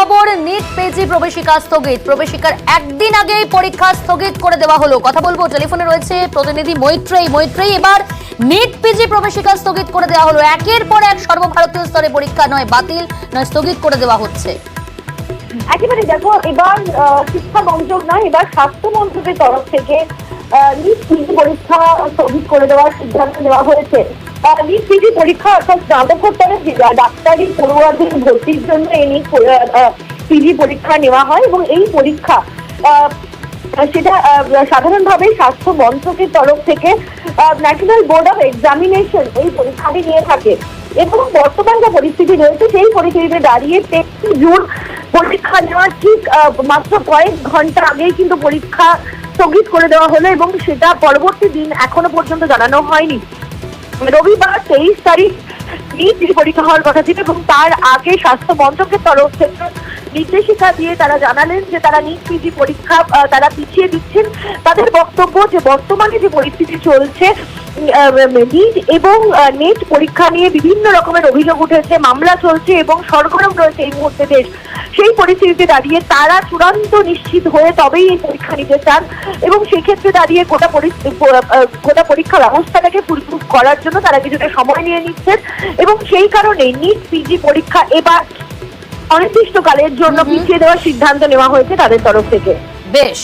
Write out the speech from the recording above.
খবর, NEET PG প্রবেশিকা স্থগিত। প্রবেশিকার একদিন আগেই পরীক্ষা স্থগিত করে দেওয়া হলো। কথা বলবো, টেলিফোনে রয়েছে প্রতিনিধি মৈত্রেয়ী। এবার নিট পিজি প্রবেশিকা স্থগিত করে দেওয়া হলো। একের পর এক সর্বভারতীয় স্তরে পরীক্ষা নয় বাতিল, নয় স্থগিত করে দেওয়া হচ্ছে। একেবারে দেখো, এবার শিক্ষা মন্ত্রক নয়, এবার স্বাস্থ্য মন্ত্রকের তরফ থেকে নিট পিজি পরীক্ষা স্থগিত করে দেওয়ার সিদ্ধান্ত নেওয়া হয়েছে। নিট পিজি পরীক্ষা অর্থাৎ স্নাতকোত্তরে ডাক্তারি পড়ুয়াদের ভর্তির জন্য এই নিট পিজি পরীক্ষা নেওয়া হয় এবং এই পরীক্ষা সেটা সাধারণভাবে স্বাস্থ্য মন্ত্রকের তরফ থেকে ন্যাশনাল বোর্ড অফ এক্সামিনেশন এই পরীক্ষাটি নিয়ে থাকে। এবং বর্তমান যে পরিস্থিতি রয়েছে সেই পরিস্থিতিতে দাঁড়িয়ে 23 জুন পরীক্ষা নেওয়ার ঠিক মাত্র কয়েক ঘন্টা আগেই কিন্তু পরীক্ষা স্থগিত করে দেওয়া হলো এবং সেটা পরবর্তী দিন এখনো পর্যন্ত জানানো হয়নি। রবিবার 23 তারিখ নিট পরীক্ষা হওয়ার কথা ছিল এবং তার আগে স্বাস্থ্য মন্ত্রকের তরফ থেকে নির্দেশিকা দিয়ে তারা জানালেন যে তারা নিট পিজি পরীক্ষা তারা পিছিয়ে দিচ্ছেন। তাদের বক্তব্য যে বর্তমানে যে পরিস্থিতি চলছে, নিট এবং নেট পরীক্ষা নিয়ে বিভিন্ন রকমের অভিযোগ উঠেছে, মামলা চলছে এবং সরগরম রয়েছে এই মুহূর্তে দেশ। সেই পরিস্থিতিতে দাঁড়িয়ে তারা চূড়ান্ত নিশ্চিত হয়ে তবেই এই পরীক্ষা নিতে চান এবং সেক্ষেত্রে দাঁড়িয়ে গোটা পরীক্ষা ব্যবস্থাটাকে ফুলপ্রুফ করার জন্য তারা কিছুটা সময় নিয়ে নিচ্ছেন এবং সেই কারণে নিট পিজি পরীক্ষা এবার অনির্দিষ্টকালের জন্য পিছিয়ে দেওয়ার সিদ্ধান্ত নেওয়া হয়েছে তাদের তরফ থেকে। বেশ।